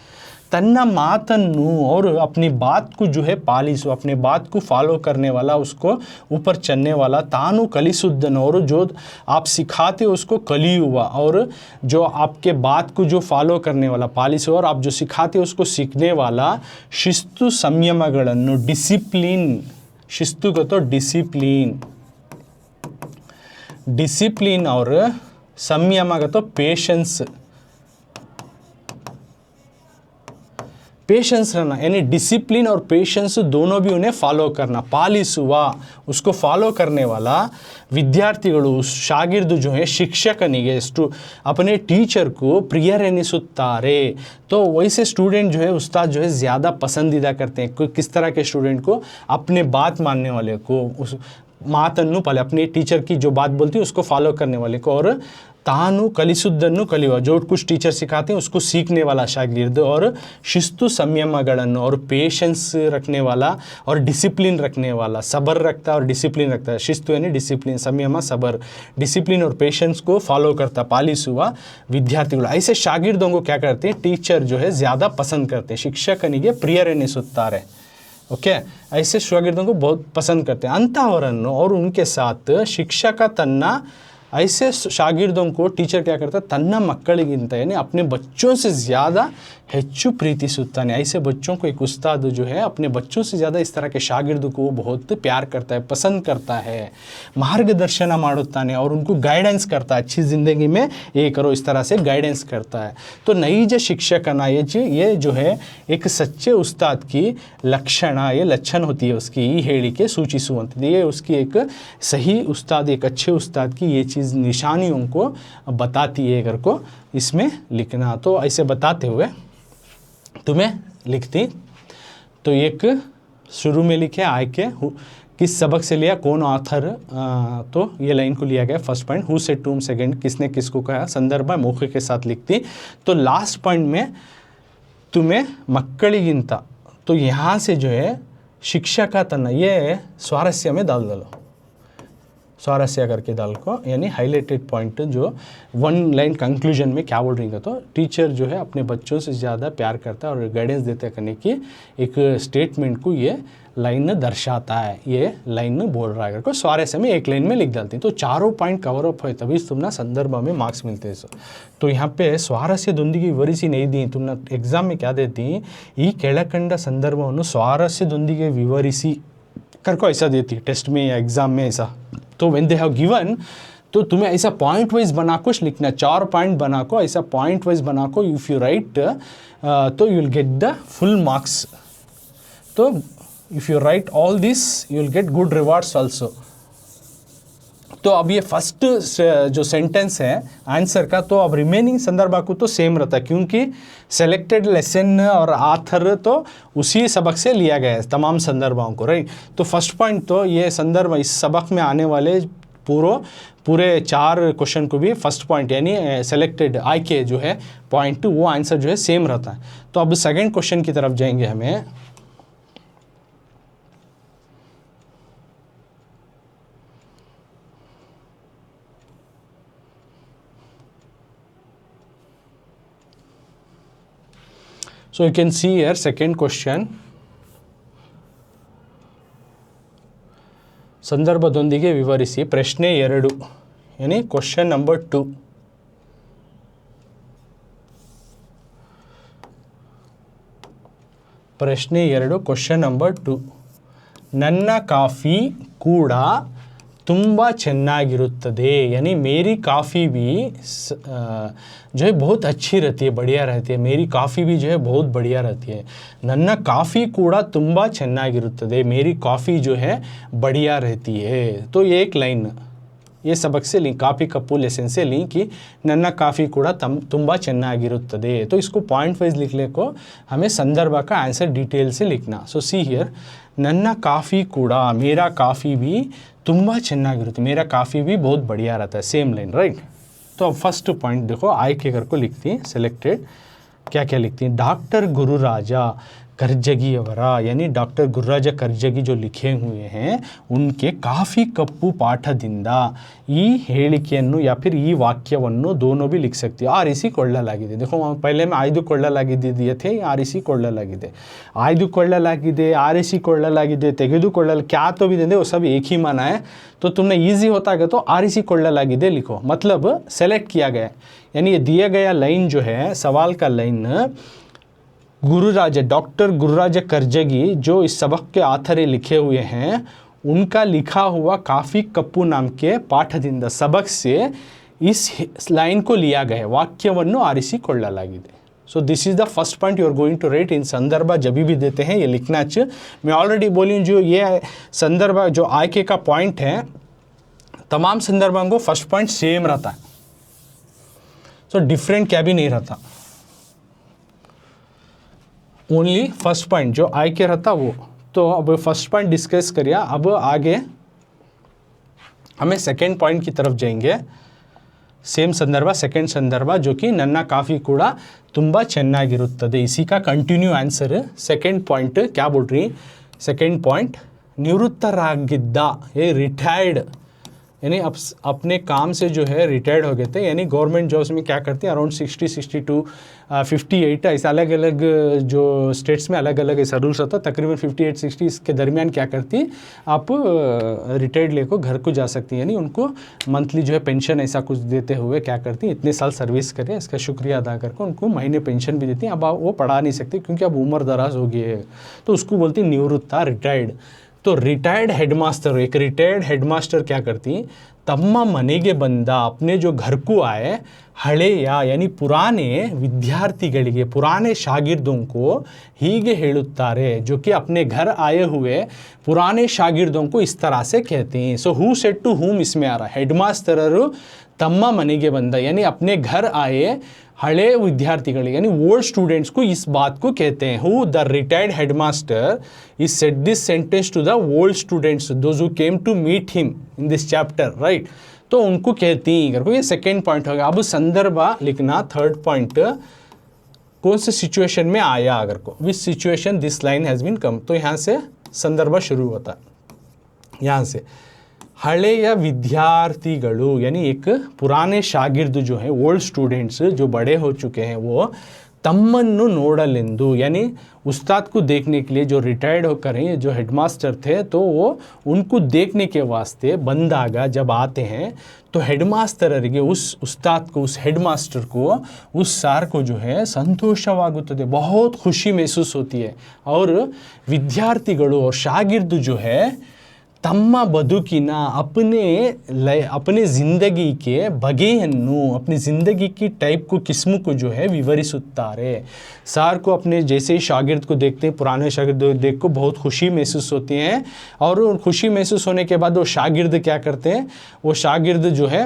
A: तन्ना मातन्नु, और अपनी बात को जो है पालिसु, अपने बात को फॉलो करने वाला, उसको ऊपर चलने वाला, तानु कलिसुद्धन, और जो आप सिखाते हो उसको कलियुवा, और जो आपके बात को जो फॉलो करने वाला पालिसु, और आप जो सिखाते हो उसको सीखने वाला, शिस्तु संयमಗಳನ್ನು, डिसिप्लिन, शिस्तु को तो डिसिप्लिन, डिसिप्लिन और संयम का तो पेशेंस, पेशेंस रहना, यानी डिसिप्लिन और पेशेंस दोनों भी उन्हें फॉलो करना, पालिಸುವ, उसको फॉलो करने वाला विद्यार्थिಗಳು, शागिर्द जो है शिक्षकनिಗೆ, अपने टीचर को प्रियರೆನಿಸುತ್ತಾರೆ। तो वैसे स्टूडेंट जो है उस्ताद जो है ज़्यादा पसंदीदा करते हैं। किस तरह के स्टूडेंट को, अपने बात मानने वाले को, उस मातन्नु पहले अपने टीचर की जो बात बोलती है उसको फॉलो करने वाले को, और तानु कलिसुद्धನ್ನು कलिಯುವ, जो कुछ टीचर सिखाते हैं उसको सीखने वाला शागिर्द, और शिस्तु संयमಗಳನ್ನು, और पेशेंस रखने वाला, और डिसिप्लिन रखने वाला, सबर रखता है और डिसिप्लिन रखता है। शिस्तु यानी डिसिप्लिन, संयम सबर, डिसिप्लिन और पेशेंस को फॉलो करता, पालिಸುವ विद्यार्थिಗಳು। ऐसे शागिर्दों को क्या करते हैं, टीचर जो है ज़्यादा पसंद करते हैं, ಶಿಕ್ಷಕನಿಗೆ ಪ್ರಿಯರೆನಿಸುತ್ತಾರೆ। ओके, ऐसे शागिर्दों को बहुत पसंद करते हैं। अंतःವರನ್ನು, और उनके साथ शिक्षक तन्ना, ऐसे शागिर्दों को टीचर क्या करता है, तन्ना मಕ್ಕಳಿಗಿಂತ, यानी अपने बच्चों से ज़्यादा ಹೆಚ್ಚು ಪ್ರೀತಿಸುತ್ತಾನೆ। ऐसे बच्चों को एक उस्ताद जो है अपने बच्चों से ज़्यादा इस तरह के शागिर्दों को बहुत प्यार करता है, पसंद करता है, मार्गदर्शन ಮಾಡುತ್ತಾನೆ, और उनको गाइडेंस करता है, अच्छी ज़िंदगी में ये करो, इस तरह से गाइडेंस करता है। तो नईज शिक्षकना, ये जो है एक सच्चे उस्ताद की लक्षण, ये लक्षण होती है उसकी, ये ಹೇಳಿಕೆ सूचिಸುವಂಥದ್ದು, ये उसकी एक सही उस्ताद, एक अच्छे उस्ताद की ये चीज़ निशानियों को बताती है। अगर को इसमें लिखना, तो ऐसे बताते हुए तुम्हें लिखती, तो एक शुरू में लिखे आय के, किस सबक से लिया, कौन ऑथर, तो ये लाइन को लिया गया first point, who said to, second किसने किसको कहा, संदर्भ मौखिक के साथ लिखती। तो लास्ट पॉइंट में तुम्हें मಕ್ಕಳಿಗಿಂತ, तो यहाँ से जो है शिक्षा का तना, ये स्वारस्य में डाल दो, स्वारस्य करके डाल को, यानी हाईलाइटेड पॉइंट, जो वन लाइन कंक्लूजन में क्या बोल रही है, तो टीचर जो है अपने बच्चों से ज़्यादा प्यार करता है और गाइडेंस देते करने की एक स्टेटमेंट को ये लाइन दर्शाता है, ये लाइन बोल रहा है। अगर को स्वारस्य में एक लाइन में लिख डालती, तो चारों पॉइंट कवर अप है, तभी तुमना संदर्भ में मार्क्स मिलते हैं। तो यहाँ पे स्वारस्यದೊಂದಿಗೆ ವಿವರಿಸಿ नहीं दी, तुमना एग्जाम में क्या देती, ಈ ಕೆಳಕಂಡ ಸಂದರ್ಭವನ್ನು ಸ್ವಾರಸ್ಯದೊಂದಿಗೆ ವಿವರಿಸಿ करको ऐसा देती, टेस्ट में या एग्जाम में ऐसा। तो व्हेन दे हैव गिवन, तो तुम्हें ऐसा पॉइंट वाइज बना कुछ लिखना, 4 पॉइंट बना को, ऐसा पॉइंट वाइज बना को, इफ़ यू राइट तो you will get the full marks. तो if you write all this you will get good rewards also. तो अब ये फर्स्ट जो सेंटेंस है आंसर का, तो अब रिमेनिंग संदर्भ को तो सेम रहता है, क्योंकि सेलेक्टेड लेसन और आथर तो उसी सबक से लिया गया है तमाम संदर्भों को, राइट। तो फर्स्ट पॉइंट, तो ये संदर्भ इस सबक में आने वाले पूरे 4 क्वेश्चन को भी फर्स्ट पॉइंट यानी सेलेक्टेड आई के जो है पॉइंट, वो आंसर जो है सेम रहता है। तो अब सेकेंड क्वेश्चन की तरफ जाएंगे हमें। So you can see here second question. ಸಂದರ್ಭದೊಂದಿಗೆ ವಿವರಿಸಿ ಪ್ರಶ್ನೆ 2 यानी ಕ್ವಶನ್ ನಂಬರ್ 2. ಪ್ರಶ್ನೆ 2 ಕ್ವಶನ್ ನಂಬರ್ 2. ನನ್ನ ಕಾಫಿ ಕೂಡ ತುಂಬ ಚೆನ್ನಾಗಿರುತ್ತದೆ, यानी मेरी काफ़ी भी जो है बहुत अच्छी रहती है, बढ़िया रहती है. मेरी काफ़ी भी जो है बहुत बढ़िया रहती है. ನನ್ನ ಕಾಫಿ ಕೂಡ ತುಂಬ ಚೆನ್ನಾಗಿರುತ್ತದೆ, मेरी काफ़ी जो है बढ़िया रहती है. तो ये एक लाइन ये सबक से ली, काफ़ी कप्पू लेसन से ली कि ನನ್ನ ಕಾಫಿ ಕೂಡ ತುಂಬ ಚೆನ್ನಾಗಿರುತ್ತದೆ. तो इसको पॉइंट वाइज लिखने को हमें संदर्भ का आंसर डिटेल से लिखना. सो सी हियर ನನ್ನ ಕಾಫಿ ಕೂಡ, मेरा काफ़ी भी ತುಂಬ ಚೆನ್ನಾಗಿರುತ್ತೆ, मेरा काफ़ी भी बहुत बढ़िया रहता है. Same line right. तो अब फर्स्ट पॉइंट देखो, आयके करको लिखती हैं सिलेक्टेड. क्या क्या लिखती हैं? डॉक्टर गुरुराजा कर्जगी अवरा, यानी डॉक्टर गुरुराजा कर्जगी जो लिखे हुए हैं उनके काफ़ी कप्पू ಪಾಠದಿಂದ ಈ ಹೇಳಿಕೆಯನ್ನು या फिर ಈ ವಾಕ್ಯವನ್ನು दोनों भी लिख सकती है. ಆರಿಸಿಕೊಳ್ಳಲಾಗಿದೆ. देखो पहले में ಆಯ್ದುಕೊಳ್ಳಲಾಗಿದೆ दिए थे, ಆರಿಸಿಕೊಳ್ಳಲಾಗಿದೆ. ಆಯ್ದುಕೊಳ್ಳಲಾಗಿದೆ, ಆರಿಸಿಕೊಳ್ಳಲಾಗಿದೆ, ತೆಗೆದುಕೊಳ್ಳಲು क्या तो भी देंगे वो सब एक ही माना है. तो तुमने ईजी होता है तो ಆರಿಸಿಕೊಳ್ಳಲಾಗಿದೆ लिखो, मतलब सेलेक्ट किया गया. यानी ये दिया गया लाइन जो है सवाल का लाइन गुरुराजा डॉक्टर गुरुराजा कर्जगी जो इस सबक के आथर लिखे हुए हैं उनका लिखा हुआ काफ़ी कप्पू नाम के पाठದಿಂದ सबक से इस लाइन को लिया गया, वाक्यವನ್ನು ಆರಿಸಿಕೊಳ್ಳಲಾಗಿದೆ. So this is the first point you are going to write in संदर्भ. जब भी देते हैं ये लिखना चाहिए. मैं ऑलरेडी बोली जो ये संदर्भ जो आयके का पॉइंट है तमाम संदर्भों को फर्स्ट पॉइंट सेम रहता है. सो डिफरेंट क्या भी नहीं रहता, ओनली फर्स्ट पॉइंट जो आयके रहता वो. तो अब फर्स्ट पॉइंट डिस्कस करिए. अब आगे हमें सेकेंड पॉइंट की तरफ जाएंगे. सेम संदर्भ सेकेंड संदर्भ जो कि ನನ್ನ ಕಾಫಿ ಕೂಡ ತುಂಬ ಚೆನ್ನಾಗಿರುತ್ತದೆ, इसी का कंटिन्यू आंसर. सेकेंड पॉइंट क्या बोल रही? सेकेंड पॉइंट निवृत्तरागिद्ದ, ये रिटायर्ड, यानी अब अपने काम से जो है रिटायर्ड हो गए थे. यानी गवर्नमेंट जॉब्स में क्या करते हैं अराउंड 60, 62, 58 ऐसा अलग अलग जो स्टेट्स में अलग अलग ऐसा रूल्स होता है. तकरीबन 58, 60 इसके दरमियान क्या करती आप रिटायर्ड लेकर घर को जा सकती हैं. यानी उनको मंथली जो है पेंशन ऐसा कुछ देते हुए क्या करती इतने साल सर्विस करें इसका शुक्रिया अदा करके उनको महीने पेंशन भी देती हैं. अब वो पढ़ा नहीं सकते क्योंकि अब उम्र दराज हो गई है, तो उसको बोलती निवृत्ता, रिटायर्ड. तो रिटायर्ड हेडमास्टर, एक रिटायर्ड हेडमास्टर क्या करती तಮ್ಮ ಮನೆಗೆ ಬಂದ, अपने जो घर को आए ಹಳೆಯ यानी पुराने विद्यार्थिಗಳಿಗೆ, पुराने शागिर्दों को ಹೀಗೆ ಹೇಳುತ್ತಾರೆ, जो कि अपने घर आए हुए पुराने शागिर्दों को इस तरह से कहते हैं. सो हु सेड टू हुम इसमें आ रहा है, हेडमास्टरರು ತಮ್ಮ ಮನೆಗೆ ಬಂದ यानी अपने घर आए हले विद्यार्थिಗಳಿಗೆ यानी ओल्ड स्टूडेंट्स को इस बात को कहते हैं. Who the retired headmaster is said this sentence to the old students those who came to meet him in this chapter right. तो उनको कहती हैं. ये सेकेंड पॉइंट हो गया. अब संदर्भ लिखना. थर्ड पॉइंट कौन से सिचुएशन में आया, अगर को which situation this line has been come. तो यहाँ से संदर्भ शुरू होता है. यहाँ से हಳೆಯ विद्यार्थिಗಳು यानी एक पुराने शागिर्द जो हैं ओल्ड स्टूडेंट्स जो बड़े हो चुके हैं वो तಮ್ಮನ್ನು ನೋಡಲೆಂದು यानी उस्ताद को देखने के लिए जो रिटायर्ड होकर हैं जो हेडमास्टर थे तो वो उनको देखने के वास्ते ಬಂದಾಗ जब आते हैं तो हेडमास्टरರಿಗೆ उस उस्ताद को उस हेडमास्टर को उस सार को जो है संतोषवागुತ್ತದೆ, बहुत खुशी महसूस होती है. और विद्यार्थिಗಳು और शागिर्द जो है ತಮ್ಮ ಬದುಕಿನ अपने ज़िंदगी के बಗೆಯನ್ನು अपनी ज़िंदगी की टाइप को किस्म को जो है विवरिಸುತ್ತಾರೆ. सार को अपने जैसे ही शागिर्द को देखते हैं, पुराने शागिर्द को देख को बहुत खुशी महसूस होती है. और खुशी महसूस होने के बाद वो शागिर्द क्या करते हैं, वो शागिर्द जो है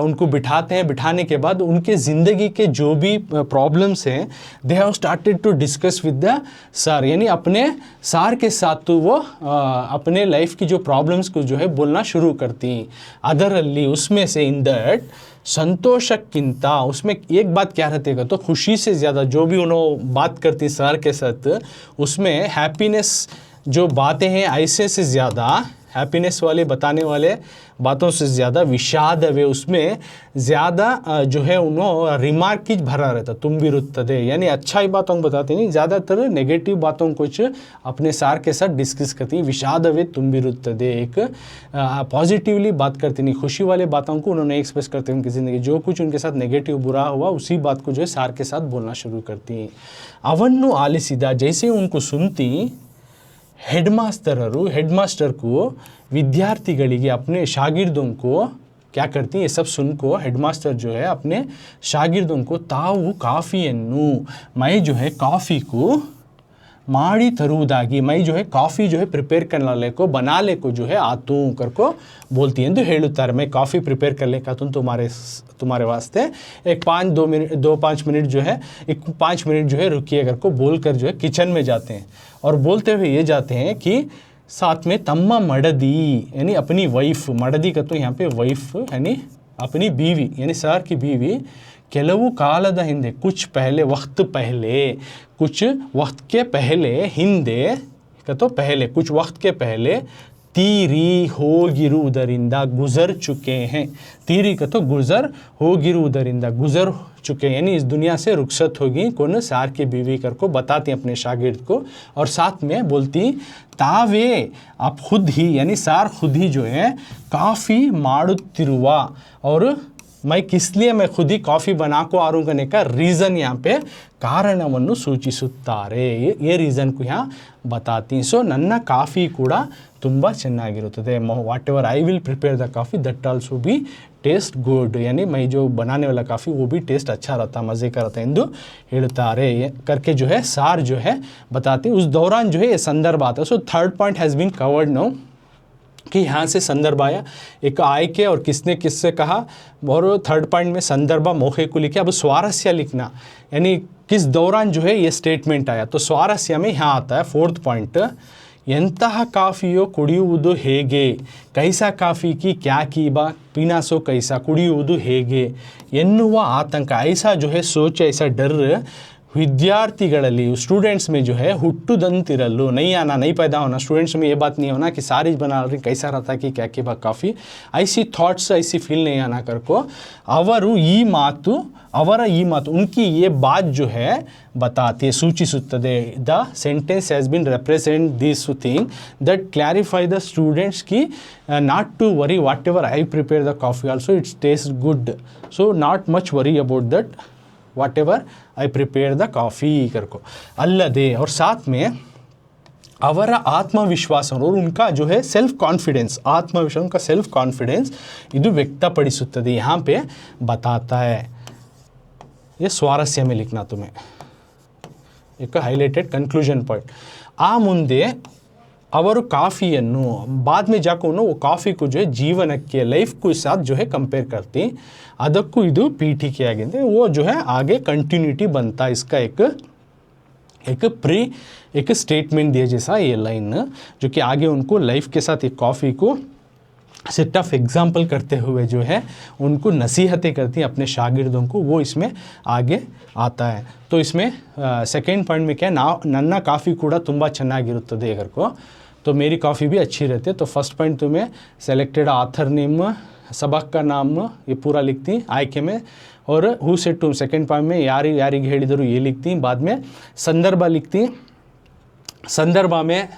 A: उनको बिठाते हैं. बिठाने के बाद उनके ज़िंदगी के जो भी प्रॉब्लम्स हैं they have started to discuss with the sir, यानी अपने सार के साथ तो वो अपने लाइफ की जो प्रॉब्लम्स को जो है बोलना शुरू करती. अदरली उसमें से इन दैट संतोषक्किंत उसमें एक बात क्या रहती है तो खुशी से ज़्यादा जो भी उन्होंने बात करती सर के साथ उसमें हैप्पीनेस जो बातें हैं ऐसे से ज़्यादा हैप्पीनेस वाले बताने वाले बातों से ज़्यादा विषाद वे उसमें ज़्यादा जो है उन्होंने रिमार्क की भरा रहता तुम विरुद्धते, यानी अच्छाई बातों को बताते नहीं, ज़्यादातर नेगेटिव बातों को कुछ अपने सार के साथ डिस्कस करती हैं। विषाद वे तुम विरुद्धते, एक पॉजिटिवली बात करती नहीं, खुशी वाले बातों को उन्होंने एक्सप्रेस करते हैं उनकी ज़िंदगी, जो कुछ उनके साथ नेगेटिव बुरा हुआ उसी बात को जो है सार के साथ बोलना शुरू करती हैं। अवन्नु आलिसिदा, जैसे उनको सुनती हेडमास्टर को विद्यार्थिಗಳಿಗೆ अपने शागिर्दों को क्या करती है, ये सब सुन को हेडमास्टर जो है अपने शागिर्दों को ताऊ काफ़िಯನ್ನು मैं जो है कॉफ़ी को माड़ी तरुವುದಾಗಿ, मैं जो है कॉफ़ी जो है प्रिपेयर करने को बनाने को जो है आतूँ कर को बोलती है। तो ಹೇಳುತ್ತಾರೆ मैं कॉफ़ी प्रिपेयर कर ले आतूँ तुम्हारे वास्ते, एक 5 मिनट जो है 5 मिनट जो है रुकिए कर को बोल कर जो है किचन में जाते हैं और बोलते हुए ये जाते हैं कि साथ में तम्मा मडदी यानी अपनी वाइफ, मडदी का तो यहाँ पे वाइफ यानी अपनी बीवी यानी सर की बीवी, ಕೆಲವು ಕಾಲದ ಹಿಂದೆ कुछ पहले कुछ वक्त के पहले हिंदे का तो पहले कुछ वक्त के पहले तीरी होगिरुವುದರಿಂದ गुजर चुके हैं, तीरी का तो गुजर होगिरुವುದರಿಂದ गुजर चुके यानी इस दुनिया से रुखसत होगी कौन, सार की बीवी कर को बताती अपने शागिर्द को और साथ में बोलती तावे आप खुद ही यानी सार खुद ही जो है काफ़ी ಮಾಡುತ್ತಿರುವ और मैं किस लिए मैं खुद ही कॉफ़ी बना को आ रहा हूँ करने का रीज़न यहाँ पे ಕಾರಣವನ್ನು ಸೂಚಿಸುತ್ತಾರೆ, ये रीज़न को यहाँ बताती। सो ನನ್ನ ಕಾಫಿ ಕೂಡ ತುಂಬ ಚೆನ್ನಾಗಿರುತ್ತದೆ, whatever I will prepare the coffee that also भी टेस्ट गुड, यानी मैं जो बनाने वाला काफ़ी वो भी टेस्ट अच्छा रहता, मज़े का रहता ಎಂದು ಹೇಳುತ್ತಾರೆ करके जो है सार जो है बताती। उस दौरान जो है ये संदर्भ आता है। So third point has been covered now कि यहाँ से संदर्भ आया, एक आय के और किसने किससे कहा, और थर्ड पॉइंट में संदर्भ मौके को लिखे। अब स्वारस्य लिखना यानी किस दौरान जो है ये स्टेटमेंट आया, तो स्वारस्य में यहाँ आता है फोर्थ पॉइंट, ಎಂತಹ ಕಾಫಿಯೋ ಕುಡಿಯುವುದು ಹೇಗೆ, ಕೈಸಾ ಕಾಫಿ की क्या की बा पीना सो कैसा ಕುಡಿಯುವುದು ಹೇಗೆ ಎನ್ನುವ आतंक, ऐसा जो है सोच, ऐसा डर विद्यार्थिಗಳಲ್ಲಿ स्टूडेंट्स में जो है हुಟ್ಟುದಂತಿರಲು, नहीं आना, नहीं पैदा होना स्टूडेंट्स में, ये बात नहीं होना कि सारी बना रही कैसा रहता कि क्या की बा काफ़ी, ऐसी थॉट्स ऐसी फील नहीं आना कर को ಅವರು ಈ ಮಾತು ಅವರ ಈ ಮಾತು उनकी ये बात जो है बताती है, सूचिಸುತ್ತದೆ। The sentence has been represent this thing that clarify the students की not to worry whatever I prepare the coffee also it tastes good, so not much worry about that whatever I prepare the coffee कर को। अल्लादे और साथ में ಅವರ ಆತ್ಮವಿಶ್ವಾಸ और उनका जो है सेल्फ कॉन्फिडेंस, आत्मविश्वास उनका सेल्फ कॉन्फिडेंस ಇದು ವ್ಯಕ್ತಪಡಿಸುತ್ತದೆ, यहाँ पे बताता है। ये स्वारस्य में लिखना तुम्हें एक हाईलाइटेड कंक्लूजन पॉइंट। आ ಮುಂದೆ ಅವರು ಕಾಫಿಯನ್ನು बाद में जाकर वो ಕಾಫಿ को जो है जीवनಕ್ಕೆ लाइफ को साथ जो है कंपेयर करती, ಅದಕ್ಕೂ ಇದು ಪೀಠಿಕೆಯಾಗಿದೆ, वो जो है आगे कंटिन्यूटी बनता इसका एक स्टेटमेंट दिया जैसा ये लाइन, जो कि आगे उनको लाइफ के साथ एक कॉफ़ी को सेट ऑफ एग्जाम्पल करते हुए जो है उनको नसीहतें करती हैं अपने शागिर्दों को, वो इसमें आगे आता है। तो इसमें सेकेंड पॉइंट में क्या है, ನನ್ನ ಕಾಫಿ ಕೂಡ ತುಂಬ ಚೆನ್ನಾಗಿರುತ್ತದೆ अगर को, तो मेरी कॉफ़ी भी अच्छी रहती है। तो फर्स्ट पॉइंट तुम्हें सेलेक्टेड आथर नेम, सबक का नाम ये पूरा लिखती आयके में, और who said to second point में यारिगे ಹೇಳಿದರು ये लिखती, बाद में संदर्भ लिखती, संदर्भ में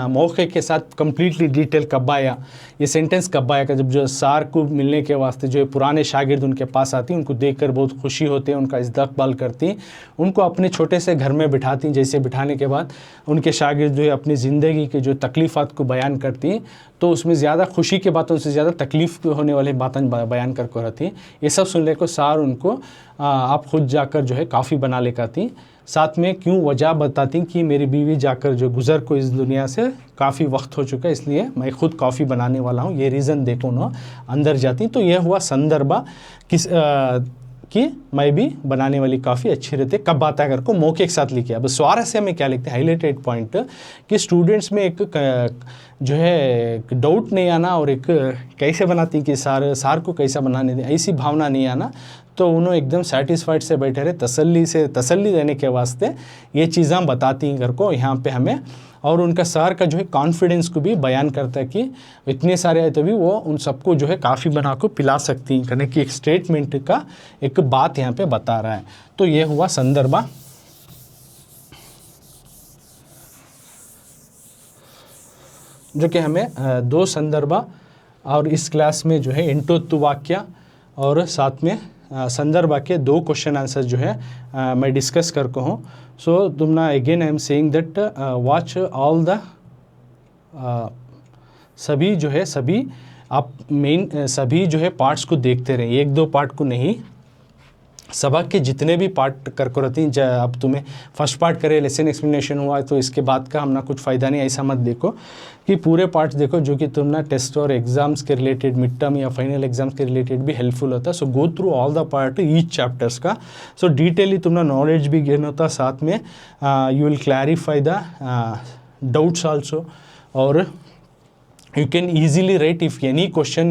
A: मौके के साथ कंप्लीटली डिटेल कब आया, ये सेंटेंस कब आया का, जब जो सार को मिलने के वास्ते जो पुराने शागिर्द उनके पास आती, उनको देखकर बहुत खुशी होते हैं, उनका इस्तकबाल करती, उनको अपने छोटे से घर में बिठाती, जैसे बिठाने के बाद उनके शागिर्द जो है अपनी ज़िंदगी के जो तकलीफ़ात को बयान करती, तो उसमें ज़्यादा खुशी के बातों से ज़्यादा तकलीफ़ होने वाली बातें बयान कर को रहती। ये सब सुनने को सार उनको आप खुद जाकर जो है काफ़ी बना लेकर आती, साथ में क्यों वजह बताती कि मेरी बीवी जाकर जो गुज़र को इस दुनिया से काफ़ी वक्त हो चुका है, इसलिए मैं खुद कॉफ़ी बनाने वाला हूँ, ये रीज़न देखो ना अंदर जाती। तो यह हुआ संदर्भ किस कि मैं भी बनाने वाली काफ़ी अच्छी रहती है, कब आता है कर को मौके के साथ लिखे। अब स्वारस्य में क्या लिखते हैं, हाईलाइटेड पॉइंट, कि स्टूडेंट्स में एक जो है डाउट नहीं आना और एक कैसे बनाती कि सार को कैसा बनाने दें, ऐसी भावना नहीं आना, तो उन्होंने एकदम सेटिस्फाइड से बैठे रहे, तसल्ली देने के वास्ते ये चीज़ें बताती हैं घर को यहाँ पे हमें और उनका सर का जो है कॉन्फिडेंस को भी बयान करता है कि इतने सारे आए तो भी वो उन सबको जो है काफ़ी बना को पिला सकती हैं करने की एक स्टेटमेंट का एक बात यहाँ पे बता रहा है। तो ये हुआ संदर्भ। जो कि हमें दो संदर्भ और इस क्लास में जो है इंटोत्तु वाक्य और साथ में संदर्भ के दो क्वेश्चन आंसर जो है मैं डिस्कस करके हूँ। सो तुमना again I am saying that watch all the सभी जो है सभी आप मेन सभी जो है पार्ट्स को देखते रहें, एक दो पार्ट को नहीं, सबक के जितने भी पार्ट कर रहती हैं। अब तुम्हें फर्स्ट पार्ट करे लेसन एक्सप्लेनेशन हुआ तो इसके बाद का हमना कुछ फ़ायदा नहीं, ऐसा मत देखो कि पूरे पार्ट्स देखो जो कि तुमना टेस्ट और एग्जाम्स के रिलेटेड, मिड टर्म या फाइनल एग्जाम्स के रिलेटेड भी हेल्पफुल होता है। So go through all the part each chapters का, सो डिटेली तुमना नॉलेज भी गेन होता, साथ में you will clarify the doubts also, और you can easily write if any question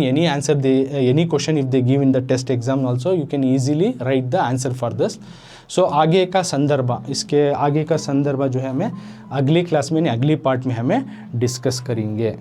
A: if they give in the test exam also, you can easily write the answer for this. So आगे का संदर्भ, इसके आगे का संदर्भ जो है हमें अगली क्लास में अगली पार्ट में हमें डिस्कस करेंगे।